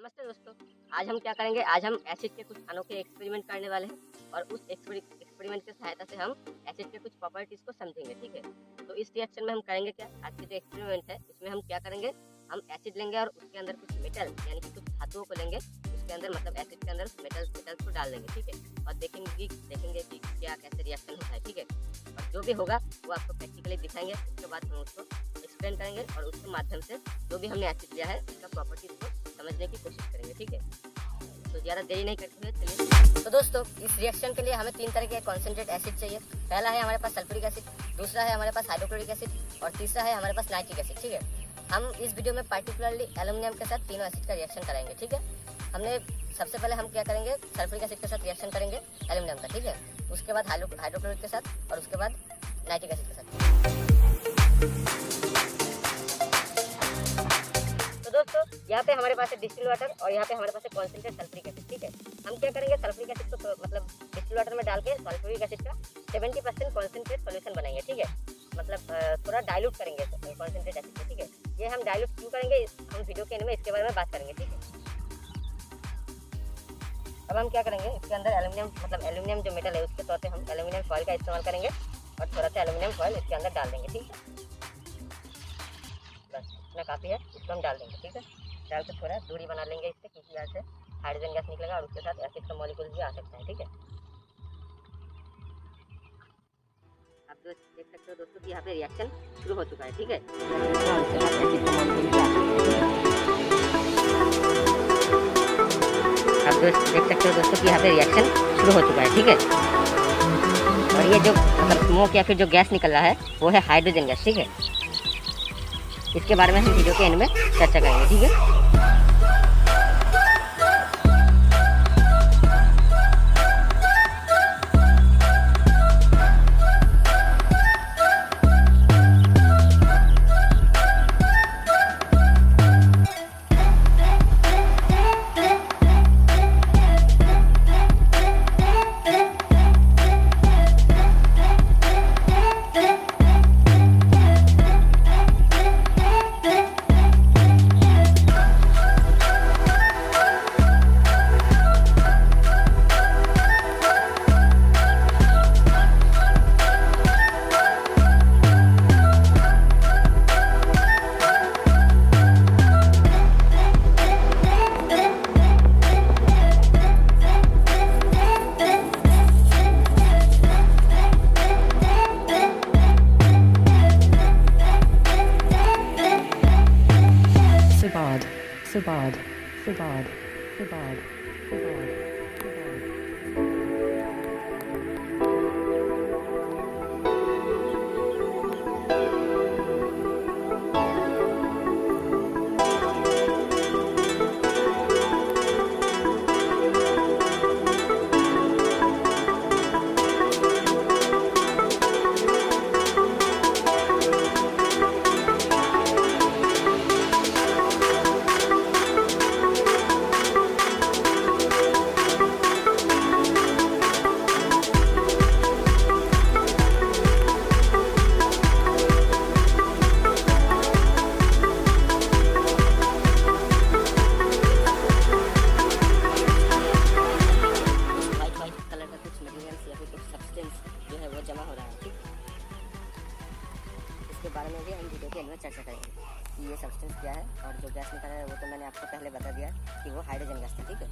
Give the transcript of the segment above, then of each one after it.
नमस्ते दोस्तों। आज हम क्या करेंगे, आज हम एसिड के कुछ अनोखे एक्सपेरिमेंट करने वाले हैं और उस एक्सपेरिमेंट की सहायता से हम एसिड के कुछ प्रॉपर्टीज को समझेंगे। ठीक है, तो इस रिएक्शन में हम करेंगे क्या, आज के जो एक्सपेरिमेंट है इसमें हम क्या करेंगे, हम एसिड लेंगे और उसके अंदर कुछ मेटल यानी कि कुछ धातुओं को लेंगे, उसके अंदर मतलब एसिड के अंदर मेटल्स को डाल देंगे। ठीक है, और देखेंगे कि क्या कैसे रिएक्शन होता है। ठीक है, और जो भी होगा वो आपको प्रैक्टिकली दिखाएंगे, उसके बाद हम उसको एक्सप्लेन करेंगे और उसके माध्यम से जो भी हमने एसिड लिया है उसका प्रॉपर्टीज को समझने की कोशिश करेंगे। ठीक है, तो ज़्यादा देरी नहीं करते हुए चलिए। तो दोस्तों, इस रिएक्शन के लिए हमें 3 तरह के कॉन्सेंट्रेट एसिड चाहिए। पहला है हमारे पास सल्फ्यूरिक एसिड, दूसरा है हमारे पास हाइड्रोक्लोरिक एसिड और तीसरा है हमारे पास नाइट्रिक एसिड। ठीक है, हम इस वीडियो में पार्टिकुलरली एल्युमिनियम के साथ तीनों एसिड का रिएक्शन कराएंगे। ठीक है, हमने सबसे पहले हम क्या करेंगे, सल्फ्यूरिक एसिड के साथ रिएक्शन करेंगे एल्युमिनियम का। ठीक है, उसके बाद हाइड्रोक्लोरिक के साथ और उसके बाद नाइट्रिक एसिड के साथ। दोस्तों, यहाँ पे हमारे पास है डिस्टिल वाटर और यहाँ पे हमारे पास है कॉन्सेंट्रेट सल्फ्यूरिक एसिड। ठीक है, हम क्या करेंगे, सल्फ्यूरिक एसिड को मतलब डिस्टिल वाटर में डाल के सल्फ्यूरिक एसिड का 70% कॉन्सेंट्रेट सॉल्यूशन बनाएंगे। ठीक है, मतलब थोड़ा डाइल्यूट करेंगे कॉन्सेंट्रेट एसिड को। ठीक है, ये हम डाइल्यूट क्यों करेंगे, हम वीडियो के एंड में इसके बारे में बात करेंगे। ठीक है, अब हम क्या करेंगे, इसके अंदर एल्यूमिनियम जो मेटल है उसके तौर पे हम एल्यूमिनियम फॉइल का इस्तेमाल करेंगे और थोड़ा सा एल्यूमिनियम फॉइल इसके अंदर डाल देंगे। ठीक है, बस इतना काफ़ी है, इसको हम डाल देंगे। ठीक है, डाल के थोड़ा दूरी बना लेंगे इससे, क्योंकि यहाँ से हाइड्रोजन गैस निकलेगा और उसके साथ एसिड का मॉलिक्यूल भी आ सकता है। ठीक है, आप देख सकते हो दोस्तों कि यहाँ पे रिएक्शन शुरू हो चुका है। ठीक है, आप देख सकते हो दोस्तों कि यहाँ पे रिएक्शन शुरू हो चुका है। ठीक है, और ये जो मतलब स्मोक या फिर जो गैस निकल रहा है वो है हाइड्रोजन गैस। ठीक है, इसके बारे में हम वीडियो के एंड में चर्चा करेंगे। ठीक है, Subad. जमा हो रहा है। ठीक, इसके बारे में भी हम वीडियो के एंड में चर्चा करेंगे कि ये सब्सटेंस क्या है, और जो गैस निकल रहा है वो तो मैंने आपको पहले बता दिया कि वो हाइड्रोजन गैस है। ठीक है,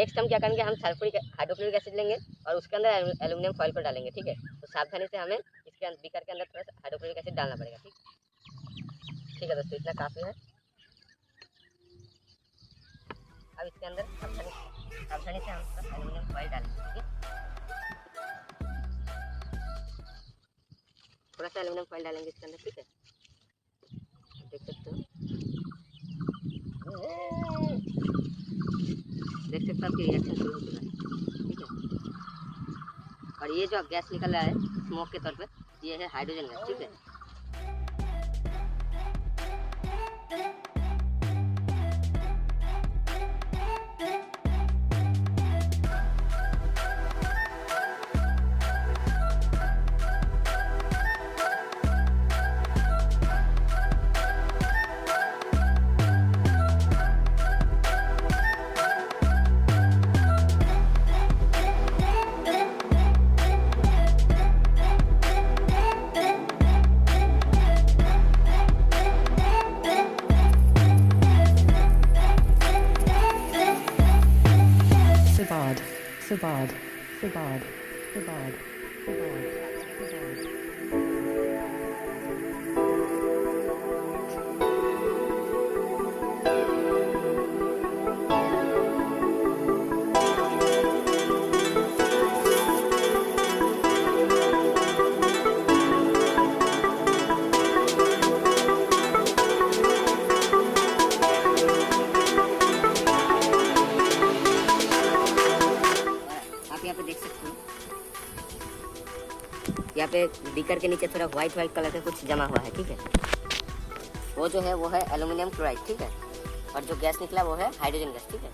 नेक्स्ट हम क्या करेंगे, हम सल्फ्यूरिक हाइड्रोक्लोरिक एसिड लेंगे और उसके अंदर एल्यूमिनियम फॉइल को डालेंगे, ठीक है। तो सावधानी से हमें इसके बीकर के अंदर थोड़ा सा हाइड्रोक्लोरिक एसिड डालना पड़ेगा, ठीक है दोस्तों, इतना काफ़ी है। अब इसके अंदर सावधानी से हम एल्यूमिनियम फॉइल डालेंगे, ठीक है। थोड़ा सा एल्यूमिनियम फॉइल डालेंगे इसके अंदर, ठीक है। देख सकते हो आपकी रिएक्शन शुरू हो चुका है, ठीक है। और ये जो गैस निकल रहा है स्मोक के तौर पे, ये है हाइड्रोजन गैस, ठीक है। Sabad, Sabad, Sabad, Sabad, Sabad. यहाँ पे देख सकते हो, यहाँ पे बीकर के नीचे थोड़ा व्हाइट कलर का कुछ जमा हुआ है, ठीक है। वो जो है वो है एल्यूमिनियम क्लोराइड, ठीक है। और जो गैस निकला वो है हाइड्रोजन गैस, ठीक है।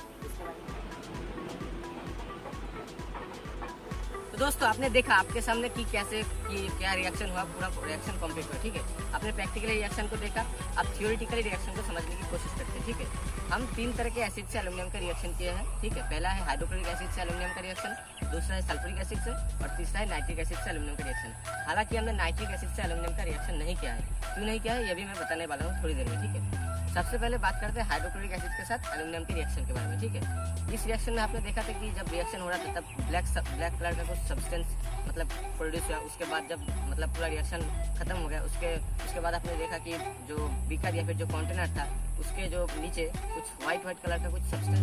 तो दोस्तों आपने देखा आपके सामने कि कैसे कि क्या रिएक्शन हुआ, पूरा रिएक्शन कंप्लीट हुआ, ठीक है। आपने प्रैक्टिकली रिएक्शन को देखा, आप थियोरिटिकली रिएक्शन को समझने की कोशिश करते हैं, ठीक है। हम 3 तरह के एसिड से एल्यूमिनियम का रिएक्शन किए हैं, ठीक है। पहला है हाइड्रोक्लोरिक एसिड से एल्यूमिनियम का रिएक्शन, दूसरा है सल्फ्यूरिक एसिड से, और तीसरा है नाइट्रिक एसिड से एल्यूमिनियम का रिएक्शन। हालांकि हमने नाइट्रिक एसिड से एल्यूमिनियम का रिएक्शन नहीं किया है, क्यों नहीं किया है ये भी मैं बताने वाला हूँ थोड़ी देर में, ठीक है। सबसे पहले बात करते हैं हाइड्रोक्लोरिक एसिड के साथ एल्यूमिनियम के रिएक्शन के बारे में, ठीक है। इस रिएक्शन में आपने देखा था कि जब रिएक्शन हो रहा था तब ब्लैक कलर का कुछ सब्सटेंस मतलब प्रोड्यूस हुआ। उसके बाद जब मतलब पूरा रिएक्शन खत्म हो गया, उसके बाद आपने देखा कि जो बीकर या फिर जो कंटेनर था उसके जो नीचे कुछ व्हाइट कलर का कुछ सब्सटेंस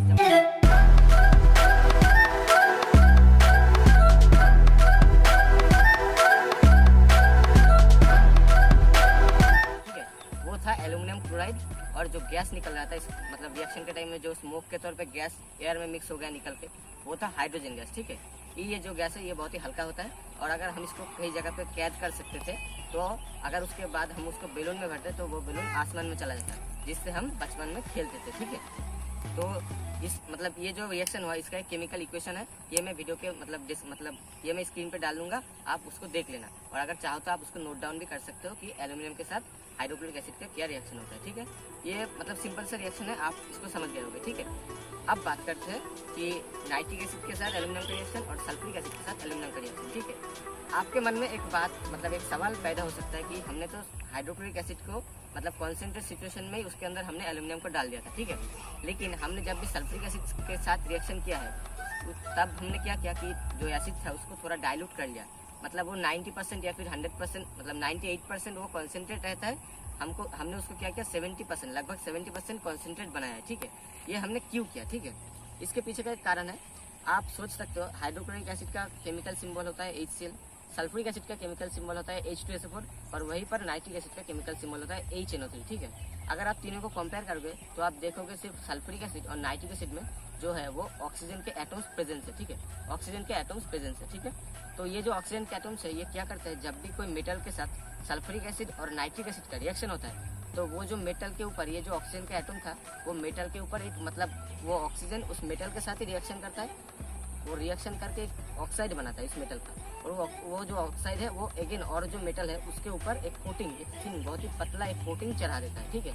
एल्यूमिनियम क्लोराइड। और जो गैस निकल रहा था इस मतलब रिएक्शन के टाइम में जो स्मोक के तौर पे गैस एयर में मिक्स हो गया निकल के, वो था हाइड्रोजन गैस, ठीक है। ये जो गैस है ये बहुत ही हल्का होता है और अगर हम इसको कई जगह पे कैद कर सकते थे तो अगर उसके बाद हम उसको बैलून में भरते तो वो बैलून आसमान में चला जाता, जिससे हम बचपन में खेलते थे, ठीक है। तो इस मतलब ये जो रिएक्शन हुआ इसका एक केमिकल इक्वेशन है, ये मैं वीडियो के मतलब ये मैं स्क्रीन पे डाल दूंगा, आप उसको देख लेना। और अगर चाहो तो आप उसको नोट डाउन भी कर सकते हो कि एल्यूमिनियम के साथ हाइड्रोक्लोरिक एसिड का क्या रिएक्शन होता है, ठीक है। ये मतलब सिंपल सा रिएक्शन है, आप इसको समझ गए होंगे, ठीक है। अब बात करते हैं कि नाइट्रिक एसिड के साथ एल्यूमिनियम का रिएक्शन और सल्फ्यूरिक एसिड के साथ एल्यूमिनियम का रिएक्शन, ठीक है। आपके मन में एक बात मतलब एक सवाल पैदा हो सकता है कि हमने तो हाइड्रोक्लोरिक एसिड को मतलब कॉन्सेंट्रेट सिचुएशन में उसके अंदर हमने एल्यूमिनियम को डाल दिया था, ठीक है। लेकिन हमने जब भी सल्फ्यूरिक एसिड के साथ रिएक्शन किया है तब हमने क्या किया कि जो एसिड था उसको थोड़ा डाइल्यूट कर लिया, मतलब वो 90% या फिर 100% मतलब 98% वो कॉन्सेंट्रेट रहता है, हमने उसको क्या किया 70% लगभग 70% कॉन्सेंट्रेट बनाया है, ठीक है। ये हमने क्यों किया, ठीक है। इसके पीछे का एक कारण है, आप सोच सकते हो हाइड्रोक्लोरिक एसिड का केमिकल सिंबल होता है HCl, सल्फ्यूरिक एसिड का केमिकल सिंबल होता है H2SO4 और वहीं पर नाइट्रिक एसिड का केमिकल सिंबल होता है HNO3, ठीक है। अगर आप तीनों को कंपेयर करोगे तो आप देखोगे सिर्फ सल्फ्यूरिक एसिड और नाइट्रिक एसिड में जो है वो ऑक्सीजन के एटम्स प्रेजेंस है, ठीक है। ऑक्सीजन के एटम्स प्रेजेंस है, ठीक है। तो ये जो ऑक्सीजन के एटम्स है ये क्या करते हैं, जब भी कोई मेटल के साथ सल्फ्यूरिक एसिड और नाइट्रिक एसिड का रिएक्शन होता है तो वो जो मेटल के ऊपर ये जो ऑक्सीजन का एटम था वो मेटल के ऊपर एक मतलब वो ऑक्सीजन उस मेटल के साथ ही रिएक्शन करता है, वो रिएक्शन करके एक ऑक्साइड बनाता है इस मेटल का, और वो जो ऑक्साइड है वो अगेन और जो मेटल है उसके ऊपर एक कोटिंग, एक थिन बहुत ही पतला एक कोटिंग चढ़ा देता है, ठीक है।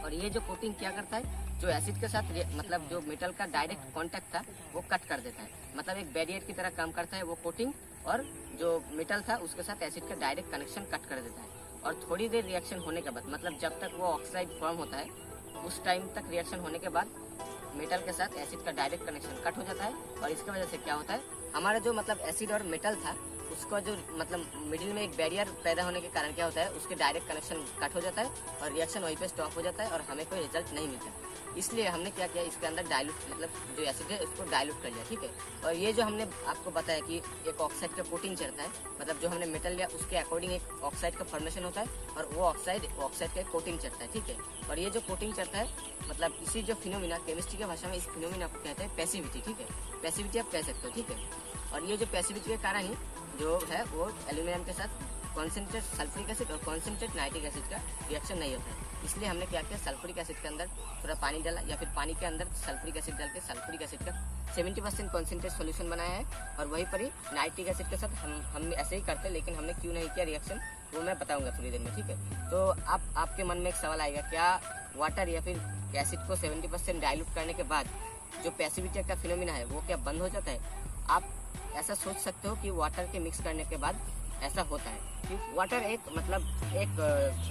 और ये जो कोटिंग क्या करता है, जो एसिड के साथ मतलब जो मेटल का डायरेक्ट कांटेक्ट था वो कट कर देता है, मतलब एक बैरियर की तरह काम करता है वो कोटिंग, और जो मेटल था उसके साथ एसिड का डायरेक्ट कनेक्शन कट कर देता है। और थोड़ी देर रिएक्शन होने के बाद मतलब जब तक वो ऑक्साइड फॉर्म होता है उस टाइम तक रिएक्शन होने के बाद मेटल के साथ एसिड का डायरेक्ट कनेक्शन कट हो जाता है और इसकी वजह से क्या होता है, हमारा जो मतलब एसिड और मेटल था उसका जो मतलब मिडिल में एक बैरियर पैदा होने के कारण क्या होता है, उसके डायरेक्ट कनेक्शन कट हो जाता है और रिएक्शन वहीं पे स्टॉप हो जाता है और हमें कोई रिजल्ट नहीं मिलता। इसलिए हमने क्या किया, इसके अंदर डाइल्यूट मतलब जो एसिड है उसको डाइल्यूट कर लिया, ठीक है। और ये जो हमने आपको बताया कि एक ऑक्साइड का कोटिंग चढ़ता है, मतलब जो हमने मेटल लिया उसके अकॉर्डिंग एक ऑक्साइड का फॉर्मेशन होता है और वो ऑक्साइड का कोटिंग चढ़ता है, ठीक है। और ये जो कोटिंग चढ़ता है मतलब इसी जो फिनोमिना, केमिस्ट्री की भाषा में इस फिनोमिना को कहते हैं पैसिविटी, ठीक है। पैसिविटी आप कह सकते हो, ठीक है। और ये जो पैसिविटी के कारण ही जो है वो एल्यूमिनियम के साथ कॉन्सेंट्रेट सल्फ्यूरिक एसिड और कॉन्सेंट्रेट नाइट्रिक एसिड का रिएक्शन नहीं होता है। इसलिए हमने क्या किया, सल्फ्यूरिक एसिड के अंदर थोड़ा पानी डाला या फिर पानी के अंदर सल्फ्यूरिक एसिड डाल के सल्फ्यूरिक एसिड का 70% कॉन्सेंट्रेट सोल्यूशन बनाया है और वहीं पर ही नाइट्रिक एसिड के साथ हम ऐसे ही करते हैं, लेकिन हमने क्यों नहीं किया रिएक्शन वो मैं बताऊंगा थोड़ी देर में, ठीक है। तो आपके मन में एक सवाल आएगा, क्या वाटर या फिर एसिड को 70% डाइल्यूट करने के बाद जो पैसिविटी का फिनोमिना है वो क्या बंद हो जाता है? आप ऐसा सोच सकते हो कि वाटर के मिक्स करने के बाद ऐसा होता है कि वाटर एक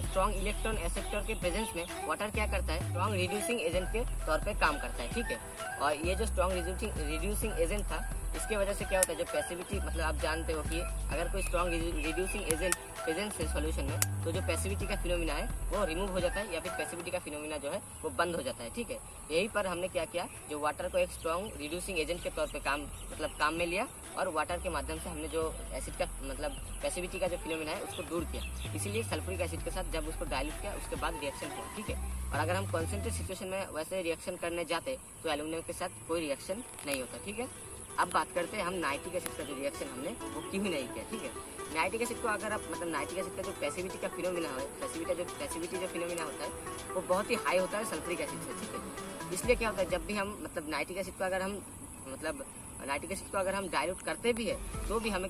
स्ट्रॉन्ग इलेक्ट्रॉन एक्सेप्टर के प्रेजेंस में वाटर क्या करता है, स्ट्रॉन्ग रिड्यूसिंग एजेंट के तौर पे काम करता है, ठीक है। और ये जो स्ट्रॉन्ग रिड्यूसिंग एजेंट था, इसके वजह से क्या होता है, जो पैसिविटी मतलब आप जानते हो कि अगर कोई स्ट्रॉन्ग रिड्यूसिंग एजेंट प्रेजेंस है सॉल्यूशन में तो जो पैसिविटी का फिनोमिना है वो रिमूव हो जाता है या फिर पैसिविटी का फिनोमिना जो है वो बंद हो जाता है, ठीक है। यही पर हमने क्या किया, जो वाटर को एक स्ट्रॉन्ग रिड्यूसिंग एजेंट के तौर पे काम में लिया और वाटर के माध्यम से हमने जो एसिड का मतलब पैसिविटी का जो फिनोमिना है उसको दूर किया। इसीलिए सल्फ्यूरिक एसिड के साथ जब उसको डाइल्यूट किया उसके बाद रिएक्शन हुआ, ठीक है। और अगर हम कॉन्सेंट्रेट सिचुएशन में वैसे रिएक्शन करने जाते तो एल्यूमिनियम के साथ कोई रिएक्शन नहीं होता, ठीक है। अब बात करते हैं हम नाइट्रिक एसिड का जो रिएक्शन हमने वो क्यों नहीं किया, ठीक है। नाइट्रिक एसिड को अगर आप मतलब नाइट्रिक एसिड का जो पैसिविटी का फिनोमिना है, पैसिविटी जो फिनोमिना होता है वो बहुत ही हाई होता है सल्फ्यूरिक एसिड से, ठीक है। इसलिए क्या होता है, जब भी हम मतलब नाइट्रिक एसिड को अगर हम डाइल्यूट करते भी है तो भी हमें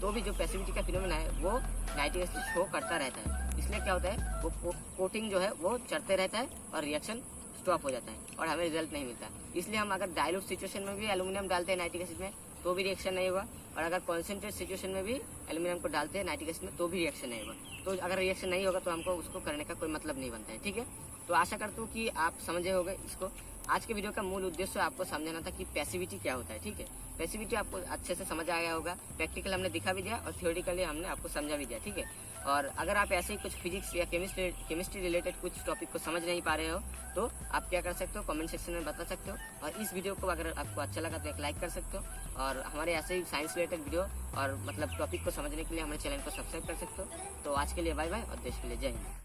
तो भी जो पैसिविटी का फिनोमिना है वो नाइट्रिक एसिड शो करता रहता है। इसलिए क्या होता है, वो कोटिंग जो है वो चढ़ते रहता है और रिएक्शन स्टॉप हो जाता है और हमें रिजल्ट नहीं मिलता। इसलिए हम अगर डाइल्यूट सिचुएशन में भी एल्यूमिनियम डालते हैं नाइट्रिक एसिड में तो भी रिएक्शन नहीं होगा, और अगर कॉन्सेंट्रेट सिचुएशन में भी एल्यूमिनियम को डालते हैं नाइट्रिक एसिड में तो भी रिएक्शन नहीं होगा। तो अगर रिएक्शन नहीं होगा तो हमको उसको करने का कोई मतलब नहीं बनता है, ठीक है। तो आशा करता हूँ कि आप समझे होंगे इसको। आज के वीडियो का मूल उद्देश्य आपको समझाना था कि पैसिविटी क्या होता है, ठीक है। पैसिविटी आपको अच्छे से समझ आ गया होगा, प्रैक्टिकल हमने दिखा भी दिया और थ्योरेटिकली हमने आपको समझा भी दिया, ठीक है। और अगर आप ऐसे ही कुछ फिजिक्स या केमिस्ट्री रिलेटेड कुछ टॉपिक को समझ नहीं पा रहे हो तो आप क्या कर सकते हो, कमेंट सेक्शन में बता सकते हो। और इस वीडियो को अगर आपको अच्छा लगा तो एक लाइक कर सकते हो और हमारे ऐसे ही साइंस रिलेटेड वीडियो और मतलब टॉपिक को समझने के लिए हमारे चैनल को सब्सक्राइब कर सकते हो। तो आज के लिए बाय बाय और देश के लिए जय हिंद।